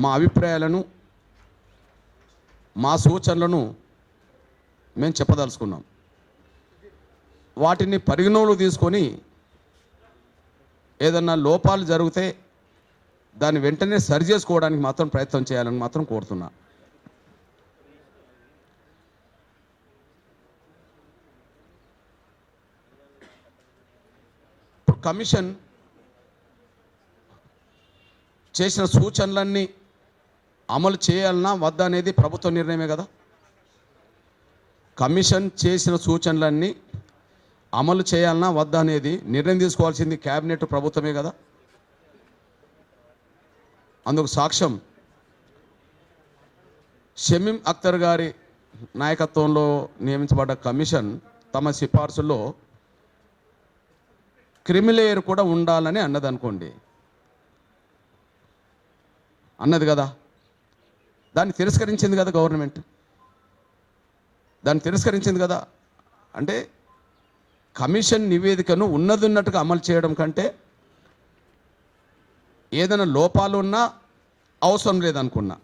మా అభిప్రాయాలను మా సూచనలను మేము చెప్పదలుచుకున్నాం. వాటిని పరిగణలోకి తీసుకొని ఏదన్నా లోపాలు జరిగితే దాన్ని వెంటనే సరి చేసుకోవడానికి మాత్రం ప్రయత్నం చేయాలని మాత్రం కోరుతున్నా. ఇప్పుడు కమిషన్ చేసిన సూచనలన్నీ అమలు చేయాలన్నా వద్దా అనేది ప్రభుత్వ నిర్ణయమే కదా. కమిషన్ చేసిన సూచనలన్నీ అమలు చేయాలన్నా వద్దా అనేది నిర్ణయం తీసుకోవాల్సింది క్యాబినెట్ ప్రభుత్వమే కదా. అందుకు సాక్ష్యం షమీం అఖ్తర్ గారి నాయకత్వంలో నియమించబడ్డ కమిషన్ తమ సిఫార్సుల్లో క్రిమిలేయర్ కూడా ఉండాలని అన్నది అనుకోండి, అన్నది కదా. దాన్ని తిరస్కరించింది కదా గవర్నమెంట్, దాన్ని తిరస్కరించింది కదా. అంటే కమిషన్ నివేదికను ఉన్నట్టుగా అమలు చేయడం కంటే ఏదైనా లోపాలు ఉన్నా అవసరం లేదనుకున్నా,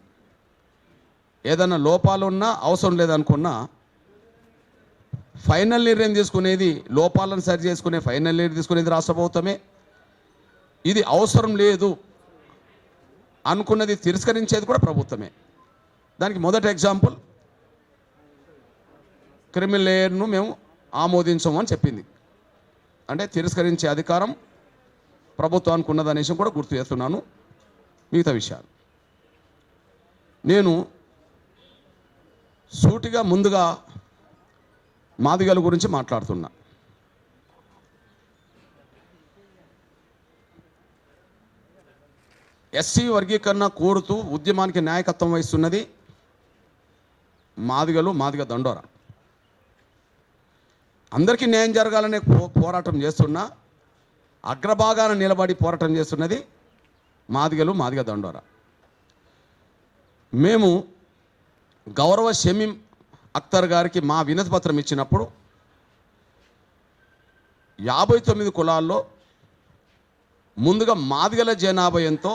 ఏదైనా లోపాలు ఉన్నా అవసరం లేదనుకున్నా ఫైనల్ నిర్ణయం తీసుకునేది, లోపాలను సరి చేసుకునే ఫైనల్ నిర్ణయం తీసుకునేది రాష్ట్ర ప్రభుత్వమే. ఇది అవసరం లేదు అనుకున్నది తిరస్కరించేది కూడా ప్రభుత్వమే. దానికి మొదటి ఎగ్జాంపుల్ క్రిమినల్ లేయర్ను మేము ఆమోదించము అని చెప్పింది. అంటే తిరస్కరించే అధికారం ప్రభుత్వానికి ఉన్నదనే విషయం కూడా గుర్తు చేస్తున్నాను. మిగతా విషయాలు నేను సూటిగా ముందుగా మాదిగల గురించి మాట్లాడుతున్నా. ఎస్సీ వర్గీకరణ కోరుతూ ఉద్యమానికి నాయకత్వం వహిస్తున్నది మాదిగలు, మాదిగ దండోరా. అందరికీ న్యాయం జరగాలనే పోరాటం చేస్తున్నా, అగ్రభాగాన నిలబడి పోరాటం చేస్తున్నది మాదిగలు, మాదిగ దండోరా. మేము గౌరవ షమీం అఖ్తర్ గారికి మా వినతి పత్రం ఇచ్చినప్పుడు 59 కులాల్లో ముందుగా మాదిగల జనాభా ఎంతో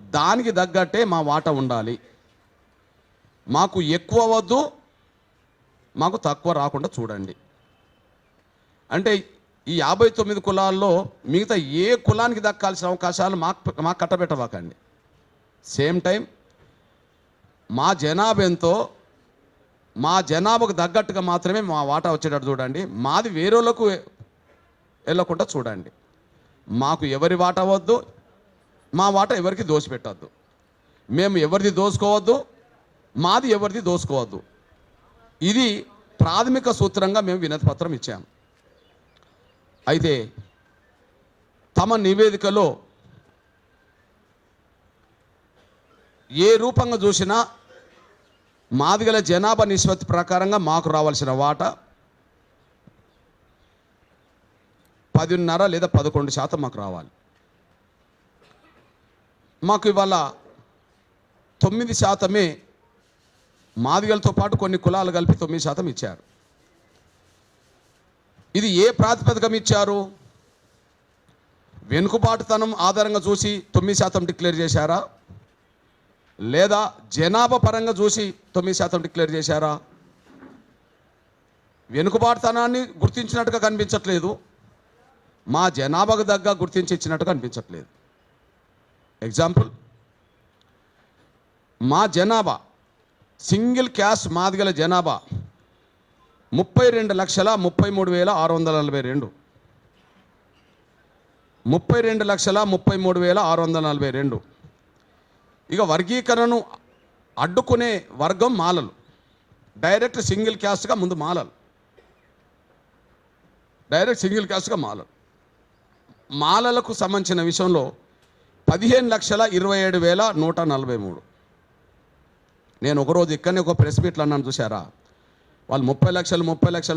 దానికి తగ్గట్టే మా వాటా ఉండాలి, మాకు ఎక్కువ వద్దు, మాకు తక్కువ రాకుండా చూడండి. అంటే ఈ 59 కులాల్లో మిగతా ఏ కులానికి దక్కాల్సిన అవకాశాలు మాకు కట్టబెట్టవాకండి. సేమ్ టైం మా జనాభా ఎంతో మా జనాభాకు తగ్గట్టుగా మాత్రమే మా వాటా వచ్చేటట్టు చూడండి. మాది వేరేలకు వెళ్ళకుండా చూడండి. మాకు ఎవరి వాటా వద్దు, మా వాటా ఎవరికి దోసిపెట్టద్దు, మేము ఎవరిది దోసుకోవద్దు, మాది ఎవరిది దోసుకోవద్దు. ఇది ప్రాథమిక సూత్రంగా మేము వినతి పత్రం ఇచ్చాము. అయితే తమ నివేదికలో ఏ రూపంగా చూసినా మాదిగల జనాభా నిష్పత్తి ప్రకారంగా మాకు రావాల్సిన వాటా 10.5 లేదా 11% మాకు రావాలి. మాకు ఇవాళ 9% మాదిగలతో పాటు కొన్ని కులాలు కలిపి 9% ఇచ్చారు. ఇది ఏ ప్రాతిపదికం ఇచ్చారు? వెనుకబాటుతనం ఆధారంగా చూసి 9% డిక్లేర్ చేశారా, లేదా జనాభా పరంగా చూసి 9% డిక్లేర్ చేశారా? వెనుకబాటుతనాన్ని గుర్తించినట్టుగా కనిపించట్లేదు, మా జనాభాకు దగ్గర గుర్తించి ఇచ్చినట్టుగా కనిపించట్లేదు. ఎగ్జాంపుల్, మా జనాభా సింగిల్ క్యాస్ట్ మాదిగల జనాభా 32,33,642 32,33,642. ఇక వర్గీకరణను అడ్డుకునే వర్గం మాలలు. డైరెక్ట్ సింగిల్ క్యాస్ట్గా ముందు మాలలు, డైరెక్ట్ సింగిల్ క్యాస్ట్గా మాలలు. మాలలకు సంబంధించిన విషయంలో 15,27,143. నేను ఒకరోజు ఇక్కడనే ఒక ప్రెస్ మీట్లు అన్నాను, చూసారా? వాళ్ళు 30 లక్షలు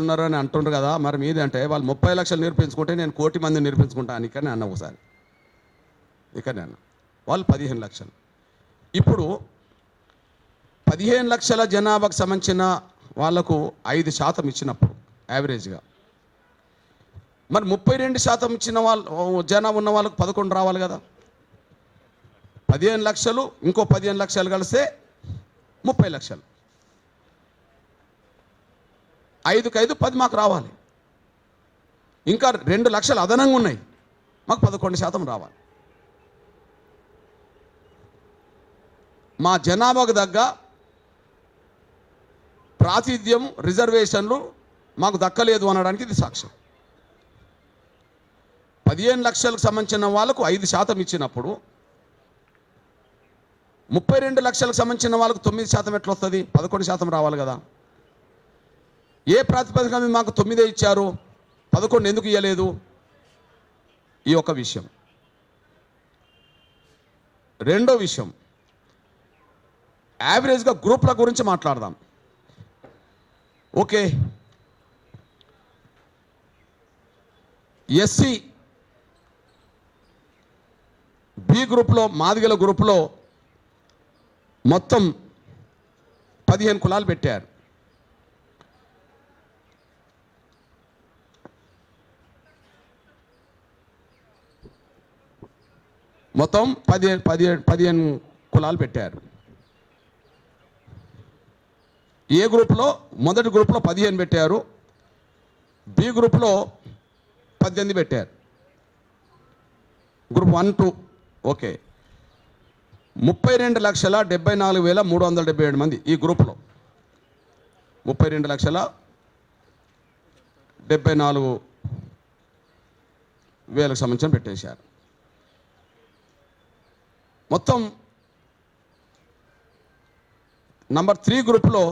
ఉన్నారు అని అంటుండ్రు కదా, మరి మీది అంటే వాళ్ళు 30 లక్షలు నిరూపించుకుంటే నేను 1 కోటి మందిని నిరూపించుకుంటాను ఇక్కడనే అన్న. ఒకసారి ఇక్కడనే అన్న, వాళ్ళు 15 లక్షలు. ఇప్పుడు 15 లక్షల జనాభాకు సంబంధించిన వాళ్లకు 5% ఇచ్చినప్పుడు యావరేజ్గా, మరి 32% ఇచ్చిన వాళ్ళు జనాభా ఉన్న వాళ్ళకు 11 రావాలి కదా. 15 లక్షలు ఇంకో 15 లక్షలు కలిస్తే 30 లక్షలు. 5కు 5 10 మాకు రావాలి. ఇంకా 2 లక్షలు అదనంగా ఉన్నాయి, మాకు 11% రావాలి. మా జనాభాకు తగ్గ ప్రాతినిధ్యం రిజర్వేషన్లు మాకు దక్కలేదు అనడానికి ఇది సాక్ష్యం. 15 లక్షలకు సంబంధించిన వాళ్ళకు 5% ఇచ్చినప్పుడు 32 లక్షలకు సంబంధించిన వాళ్ళకు 9% ఎట్లా వస్తుంది? 11% రావాలి కదా. ఏ ప్రాతిపదిక మీద మాకు 9 ఇచ్చారు, 11 ఎందుకు ఇవ్వలేదు? ఈ ఒక విషయం. రెండో విషయం, యావరేజ్గా గ్రూప్ల గురించి మాట్లాడదాం. ఓకే, ఎస్సీ బి గ్రూప్లో, మాదిగల గ్రూప్లో మొత్తం 15 కులాలు పెట్టారు. మొత్తం 15 కులాలు పెట్టారు. ఏ గ్రూప్లో? మొదటి గ్రూప్లో 15 పెట్టారు, బి గ్రూప్లో 18 పెట్టారు. Group 1, 2 okay. 32,74,377 మంది ఈ గ్రూప్లో. 32,74,000 సంబంధించిన పెట్టేశారు. మొత్తం నంబర్ 3 గ్రూప్లో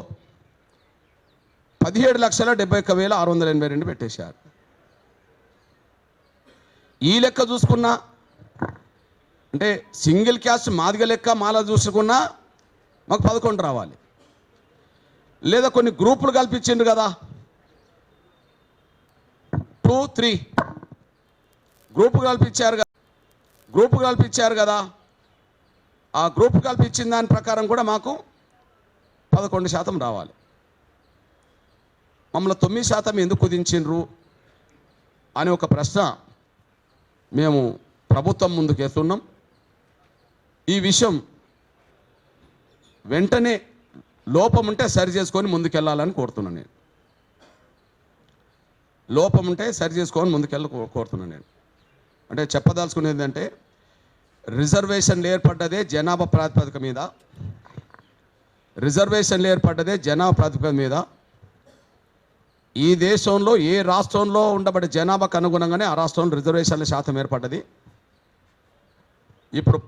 17,71,682 పెట్టేశారు. ఈ లెక్క చూసుకున్నా, అంటే సింగిల్ క్యాస్ట్ మాదిగ లెక్క మాల చూసుకున్నా మాకు 11 రావాలి. లేదా కొన్ని గ్రూపులు కల్పించిండు కదా, 2, 3 గ్రూపు కల్పించారు కదా. ఆ గ్రూప్ కల్పించిన దాని ప్రకారం కూడా మాకు 11% రావాలి. మమ్మల్ని 9% ఎందుకు కుదించిండ్రు అని ఒక ప్రశ్న మేము ప్రభుత్వం ముందుకు ఎత్తున్నాం. ఈ విషయం వెంటనే లోపం ఉంటే సరి చేసుకొని ముందుకెళ్ళాలని కోరుతున్నాను నేను. లోపం ఉంటే సరి చేసుకొని కోరుతున్నాను నేను. అంటే చెప్పదలుచుకునేది ఏంటంటే, రిజర్వేషన్లు ఏర్పడ్డదే జనాభా ప్రాతిపదిక మీద. ఈ దేశంలో ఏ రాష్ట్రంలో ఉండబడే జనాభాకు అనుగుణంగానే ఆ రాష్ట్రంలో రిజర్వేషన్ల శాతం ఏర్పడ్డది. ఇప్పుడు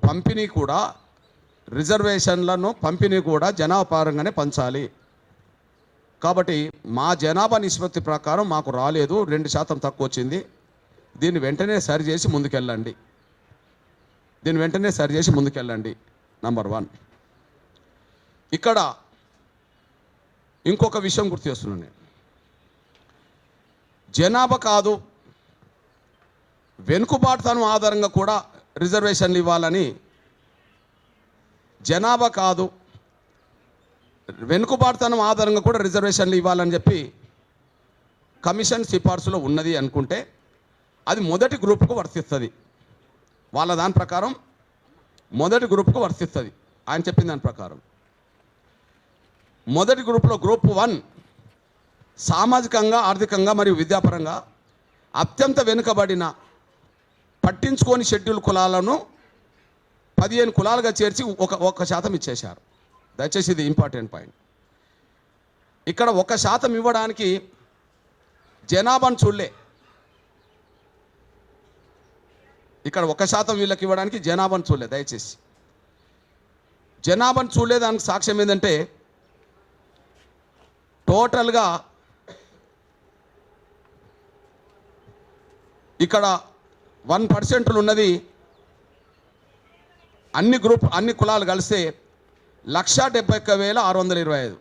రిజర్వేషన్లను పంపిణీ కూడా జనాభా పరంగానే పంచాలి. కాబట్టి మా జనాభా నిష్పత్తి ప్రకారం మాకు రాలేదు, 2% తక్కువ వచ్చింది. దీన్ని వెంటనే సరిచేసి ముందుకెళ్ళండి. నంబర్ 1. ఇక్కడ ఇంకొక విషయం గుర్తు చేస్తున్నాను నేను. జనాభా కాదు, వెనుకబాటుతనం ఆధారంగా కూడా రిజర్వేషన్లు ఇవ్వాలని, జనాభా కాదు వెనుకబాటుతనం ఆధారంగా కూడా రిజర్వేషన్లు ఇవ్వాలని చెప్పి కమిషన్ సిఫార్సులో ఉన్నది అనుకుంటే అది మొదటి గ్రూప్కు వర్తిస్తుంది. వాళ్ళ దాని ప్రకారం మొదటి గ్రూప్కు వర్తిస్తుంది. ఆయన చెప్పిన దాని ప్రకారం మొదటి గ్రూప్లో గ్రూప్ 1 సామాజికంగా, ఆర్థికంగా మరియు విద్యాపరంగా అత్యంత వెనుకబడిన పట్టించుకోని షెడ్యూల్ కులాలను 15 కులాలుగా చేర్చి 1% ఇచ్చేశారు. దయచేసి ఇది ఇంపార్టెంట్ పాయింట్. ఇక్కడ 1% ఇవ్వడానికి జనాభాను చూడలే. ఇక్కడ 1% వీళ్ళకి ఇవ్వడానికి జనాభాను చూడలే. దయచేసి జనాభాను చూడలే. దానికి సాక్ష్యం ఏంటంటే, టోటల్గా ఇక్కడ 1% ఉన్నది అన్ని కులాలు కలిస్తే 1,71,625.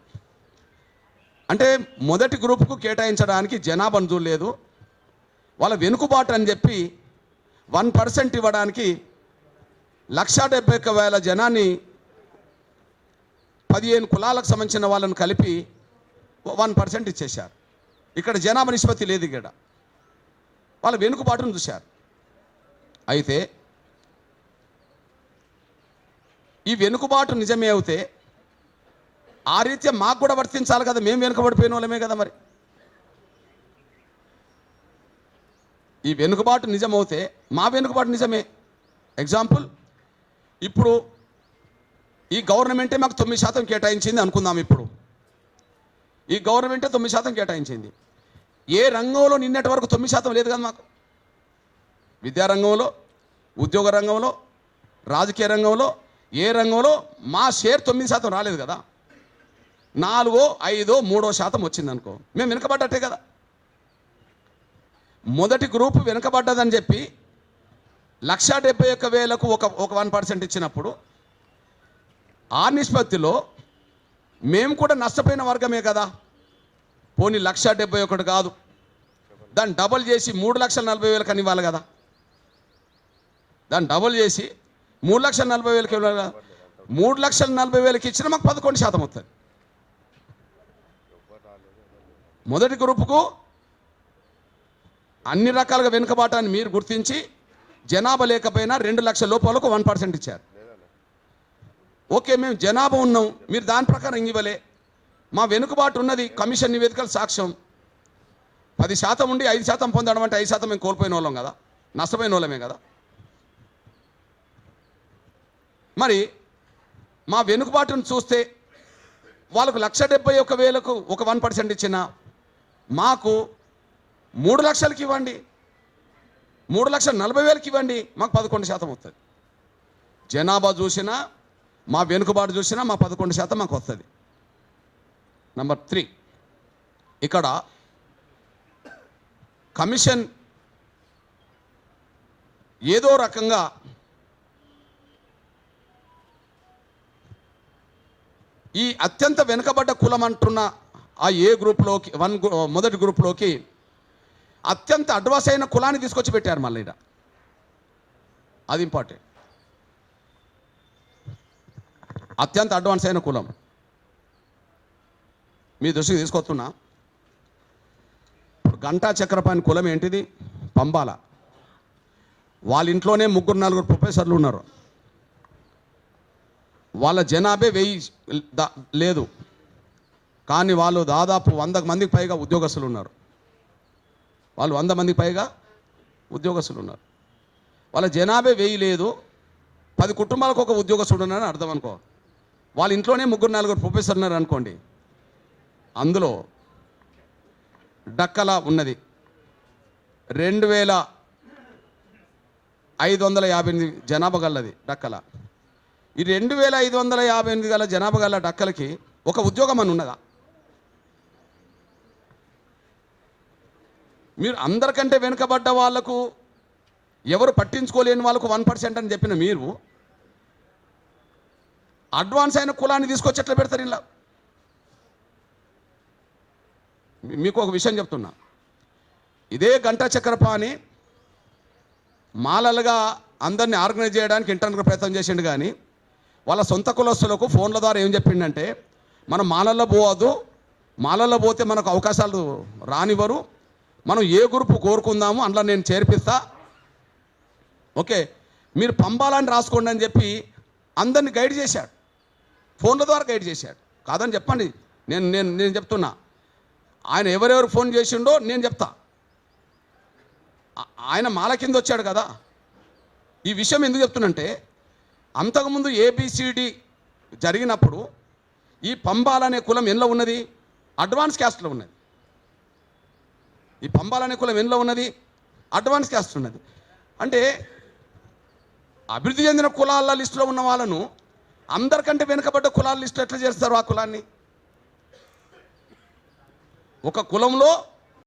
అంటే మొదటి గ్రూపుకు కేటాయించడానికి జనాభాను చూడలేదు. వాళ్ళ వెనుకబాటు అని చెప్పి 1% ఇవ్వడానికి 1,71,000 జనాన్ని 15 కులాలకు సంబంధించిన వాళ్ళని కలిపి 1% ఇచ్చేశారు. ఇక్కడ జనాభా నిష్పత్తి లేదు. ఇక్కడ వాళ్ళ వెనుకబాటును చూశారు. అయితే ఈ వెనుకబాటు నిజమే అవుతే ఆ రీత్యా మాకు కూడా వర్తించాలి కదా, మేము వెనుకబడిపోయిన వాళ్ళమే కదా. మరి ఈ వెనుకబాటు నిజమవుతే మా వెనుకబాటు నిజమే. ఎగ్జాంపుల్, ఇప్పుడు ఈ గవర్నమెంటే మాకు 9% కేటాయించింది అనుకుందాం. ఇప్పుడు ఈ గవర్నమెంటే 9% కేటాయించింది. ఏ రంగంలో నిన్నటి వరకు 9% లేదు కదా మాకు. విద్యారంగంలో, ఉద్యోగ రంగంలో, రాజకీయ రంగంలో, ఏ రంగంలో మా షేర్ 9% రాలేదు కదా. 4, 5, 3% వచ్చింది అనుకో, మేము వెనుకబడ్డట్టే కదా. మొదటి గ్రూపు వెనుకబడ్డదని చెప్పి 171,000కు ఒక 1% ఇచ్చినప్పుడు ఆ నిష్పత్తిలో మేము కూడా నష్టపోయిన వర్గమే కదా. పోనీ 171 కాదు, దాన్ని డబల్ చేసి 3,40,000 అని ఇవ్వాలి కదా. దాన్ని డబల్ చేసి 3,40,000 ఇవ్వాలి కదా. 3,40,000 ఇచ్చినా మాకు 11% వస్తుంది. మొదటి గ్రూపుకు అన్ని రకాలుగా వెనుకబాటాన్ని మీరు గుర్తించి జనాభా లేకపోయినా 2 లక్షల లోపలకు 1% ఇచ్చారు. ఓకే, మేము జనాభా ఉన్నాం, మీరు దాని ప్రకారం ఇవ్వలే. మా వెనుకబాటు ఉన్నది కమిషన్ నివేదికలు సాక్ష్యం. 10% ఉండి 5% పొందడం అంటే 5% మేము కోల్పోయిన వాళ్ళం కదా, నష్టపోయిన వాళ్ళమే కదా. మరి మా వెనుకబాటును చూస్తే వాళ్ళకు 171,000కు ఒక 1% ఇచ్చిన మాకు 3 లక్షలకి ఇవ్వండి, 3,40,000కి ఇవ్వండి, మాకు 11% వస్తుంది. జనాభా చూసినా మా వెనుకబాటు చూసినా మా 11% మాకు వస్తుంది. నెంబర్ 3, ఇక్కడ కమిషన్ ఏదో రకంగా ఈ అత్యంత వెనుకబడ్డ కులం అంటున్న ఆ ఏ గ్రూప్లోకి మొదటి గ్రూప్లోకి అత్యంత అడ్వాన్స్ అయిన కులాన్ని తీసుకొచ్చి పెట్టారు మళ్ళీ ఇక్కడ. అది ఇంపార్టెంట్. అత్యంత అడ్వాన్స్ అయిన కులం మీ దృష్టికి తీసుకొస్తున్నా. ఇప్పుడు గంటా చక్రపాణి కులం ఏంటిది? పంబాల. వాళ్ళ ఇంట్లోనే 3-4 ప్రొఫెసర్లు ఉన్నారు. వాళ్ళ జనాభే 1000 లేదు, కానీ వాళ్ళు దాదాపు 100 మందికి పైగా ఉద్యోగస్తులు ఉన్నారు. వాళ్ళు 100 మందికి పైగా ఉద్యోగస్తులు ఉన్నారు. వాళ్ళ జనాభే 1000 లేదు, 10 కుటుంబాలకు ఒక ఉద్యోగస్తుడు ఉన్నారని అర్థం అనుకో. వాళ్ళ ఇంట్లోనే 3-4 ప్రొఫెసర్ ఉన్నారు అనుకోండి. అందులో డక్కల ఉన్నది 2,558 జనాభా గలది డక్కల. ఈ 2,558 గల జనాభా గల డక్కలకి ఒక ఉద్యోగం అని ఉన్నదా? మీరు అందరికంటే వెనుకబడ్డ వాళ్లకు, ఎవరు పట్టించుకోలేని వాళ్ళకు 1% అని చెప్పిన మీరు అడ్వాన్స్ అయిన కులాన్ని తీసుకొచ్చి ఎట్లా పెడతారు ఇలా? మీకు ఒక విషయం చెప్తున్నా. ఇదే గంటా చక్రపాణి మాలలుగా అందరినీ ఆర్గనైజ్ చేయడానికి ఇంటర్నెట్ ప్రయత్నం చేసిండు, కానీ వాళ్ళ సొంత కులస్తులకు ఫోన్ల ద్వారా ఏం చెప్పిండంటే, మనం మాలల్లో పోవద్దు, మాలల్లో పోతే మనకు అవకాశాలు రానివ్వరు, మనం ఏ గ్రూపు కోరుకుందాము అందులో నేను చేర్పిస్తా, ఓకే మీరు పంపాలని రాసుకోండి అని చెప్పి అందరిని గైడ్ చేశాడు. ఫోన్ల ద్వారా గైడ్ చేశాడు. కాదని చెప్పండి, నేను నేను నేను చెప్తున్నా. ఆయన ఎవరెవరు ఫోన్ చేసిండో నేను చెప్తా. ఆయన మాల కింద వచ్చాడు కదా. ఈ విషయం ఎందుకు చెప్తున్నంటే, అంతకుముందు ABCD జరిగినప్పుడు ఈ పంబాలనే కులం ఎందులో ఉన్నది? అడ్వాన్స్ క్యాస్ట్లో ఉన్నది. ఈ పంబాలనే కులం ఎందులో ఉన్నది? అడ్వాన్స్ క్యాస్ట్ ఉన్నది. అంటే అభివృద్ధి చెందిన కులాల లిస్టులో ఉన్న వాళ్ళను అందరికంటే వెనుకబడ్డ కులాల లిస్టు ఎట్లా చేస్తారు? ఆ కులాన్ని ఒక కులంలో